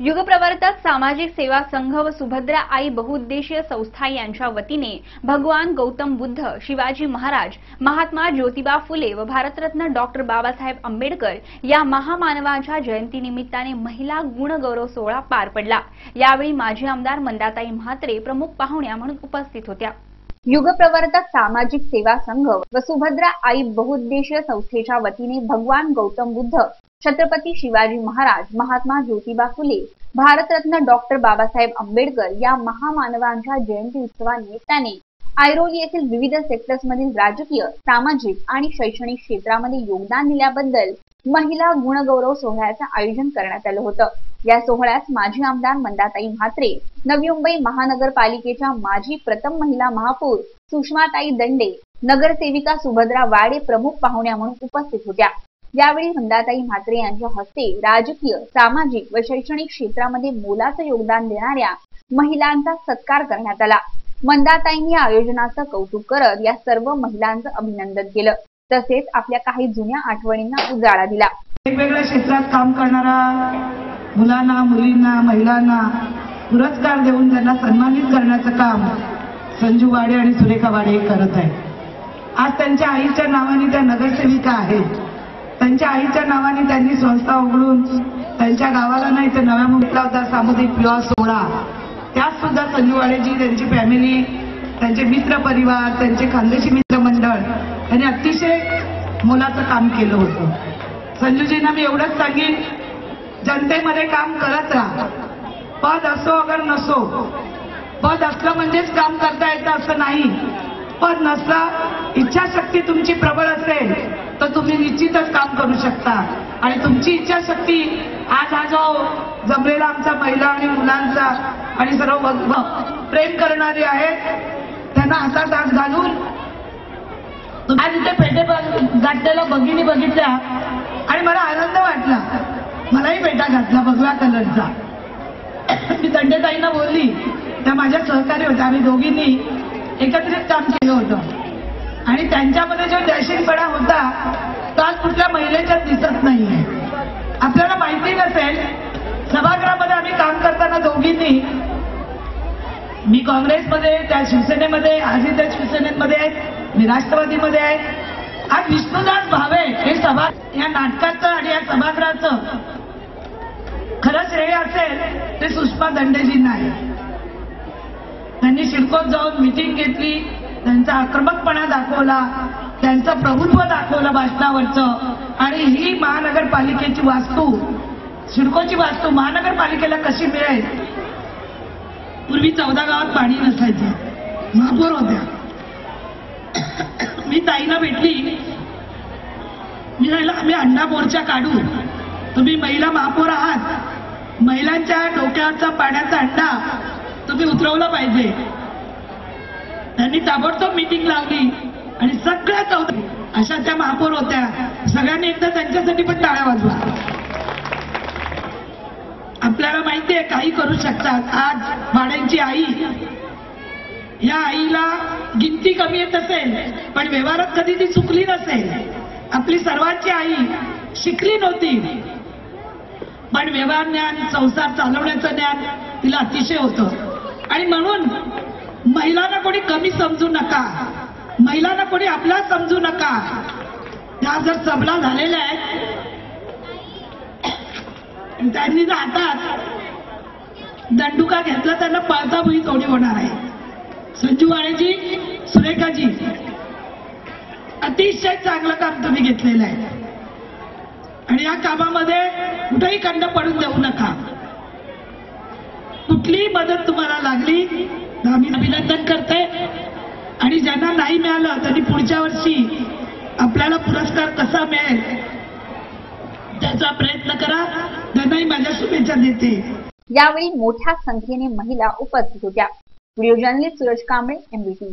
युगप्रवर्तक सामाजिक सेवा संघ व सुभद्रा आई बहुउद्देशीय संस्था यांच्या वतीने भगवान गौतम बुद्ध, शिवाजी महाराज, महात्मा ज्योतिबा फुले व भारतरत्न डॉक्टर बाबासाहेब आंबेडकर या महामानवांच्या जयंतीनिमित्ताने महिला गुणगौरव सोहळा पार पडला। यावेळी माजी आमदार मंदाताई म्हात्रे प्रमुख पाहुण्या म्हणून उपस्थित होत्या। युगप्रवर्तक सामाजिक सेवा संघ व सुभद्रा आई बहुउद्देशीय संस्थेच्या वतीने भगवान गौतम बुद्ध, छत्रपती शिवाजी महाराज, महात्मा ज्योतिबा फुले, भारतरत्न डॉक्टर बाबासाहेब आंबेडकर या महामानवांच्या जयंती उत्सवानिमित्ताने ऐरोली येथील विविध सेक्टर्समधील राजकीय, सामाजिक आणि शैक्षणिक क्षेत्रामध्ये योगदान दिल्याबद्दल महिला गुणगौरव सोहळ्याचे आयोजन करण्यात आले होतं। या सोहळ्यास माजी आमदार मंदाताई म्हात्रे, नवी मुंबई महानगरपालिकेच्या माजी प्रथम महिला महापौर सुषमाताई दंडे, नगरसेविका सुभद्रा वाडे प्रमुख पाहुण्या म्हणून उपस्थित होत्या। यावेळी मंदाताई म्हात्रे यांच्या हस्ते राजकीय, सामाजिक व शैक्षणिक क्षेत्रामध्ये मोलाचं योगदान देणाऱ्या महिलांचा सत्कार करण्यात आला। मंदाताईंनी या आयोजनाचं कौतुक करत या सर्व महिलांचं अभिनंदन केलं, तसेच आपल्या काही जुन्या आठवणींना उजाळा दिला। वेगवेगळ्या क्षेत्रात काम करणारा मुलांना, मुलींना, महिलांना पुरस्कार देऊन त्यांना सन्मानित करण्याचं काम संजू वाडे आणि सुरेखा वाडे करत आहेत। आज त्यांच्या आईच्या नावाने त्या नगरसेविका आहेत। त्यांच्या आईच्या नावाने त्यांनी संस्था उघडून त्यांच्या गावाला नाही तर नव्या मुंबईला होता सामुदायिक विवाह सोहळा, त्यात सुद्धा संजू वाडेजी, त्यांची फॅमिली, त्यांचे मित्र परिवार, त्यांचे खानदेशी मित्रमंडळ यांनी अतिशय मोलाचं काम केलं होतं। संजूजींना मी एवढंच सांगेन, जनतेमध्ये काम करत राहा। पद असो अगर नसो, पद असलं म्हणजेच काम करता येतं असं नाही। पद नसला, इच्छाशक्ती तुमची प्रबळ असेल तर तुम्ही निश्चितच काम करू शकता। आणि तुमची इच्छाशक्ती आज हा जो जमलेला आमचा महिला आणि मुलांचा आणि सर्व प्रेम करणारे आहेत त्यांना हातात हात घालून आज इथे पेटे गाठलेल्या भगिनी बघितल्या आणि मला आनंद वाटला। मलाही पेटा घातला भगव्या कलरचा। मी दंडेताईंना बोलली, त्या माझ्या सहकारी होत्या, आम्ही दोघींनी एकत्रित काम केलं होतं आणि त्यांच्यामध्ये जो डॅशिंगपणा होता तो आज कुठल्या महिलेच्यात दिसत नाहीये। आपल्याला माहिती नसेल, सभागृहामध्ये आम्ही काम करताना दोघींनी, मी काँग्रेसमध्ये, त्या शिवसेनेमध्ये, आजही त्या शिवसेनेमध्ये आहेत, मी राष्ट्रवादीमध्ये आहे। आज विष्णुदास भावे हे सभा या नाटकाचं आणि या सभागृहाचं खरं श्रेय असेल ते सुषमा दंडेजींना आहे। त्यांनी शिडकोत जाऊन मीटिंग घेतली, त्यांचा आक्रमकपणा दाखवला, त्यांचं प्रभुत्व दाखवलं भाषणावरचं। आणि ही महानगरपालिकेची वास्तू, सिडकोची वास्तू महानगरपालिकेला कशी मिळेल? पूर्वी 14 गावात पाणी नसायचं, महापौर होत्या। मी ताईंना भेटली, मी म्हणाला आम्ही अंडा मोर्चा काढू, तुम्ही महिला महापौर आहात, महिलांच्या डोक्यावरचा पाण्याचा अंडा तुम्ही उतरवला पाहिजे। त्यांनी ताबडतोब मीटिंग लावली आणि सगळ्या 14 अशा त्या महापौर होत्या। सगळ्यांनी एकदा त्यांच्यासाठी पण टाळ्या वाजवा। आपल्याला माहिती आहे काही करू शकतात। आज वाड्यांची आई, या आईला गिनती कमी येत असेल पण व्यवहारात कधी ती चुकली नसेल। आपली सर्वांची आई शिकली नव्हती पण व्यवहार ज्ञान, संसार चालवण्याचं ज्ञान तिला अतिशय होतं। आणि म्हणून महिलांना कोणी कमी समजू नका, महिलांना कोणी आपला समजू नका। त्या जर सबला झालेल्या आहेत, त्यांनी जर हातात दंडुका घेतला त्यांना पळता भुई तोडी होणार आहे। संजू वाडेजी, सुरेखाजी, अतिशय चांगलं काम तुम्ही घेतलेलं आहे आणि या कामामध्ये कुठेही खंड पडून देऊ नका। कुठलीही मदत तुम्हाला लागली तर आम्ही अभिनंदन करते आणि ज्यांना नाही मिळालं त्यांनी पुढच्या वर्षी आपल्याला पुरस्कार कसा मिळेल त्याचा प्रयत्न करा। त्यांनाही माझ्या शुभेच्छा देते। यावेळी मोठ्या संख्येने महिला उपस्थित होत्या। Video journalist Suraj Kamble, MBT।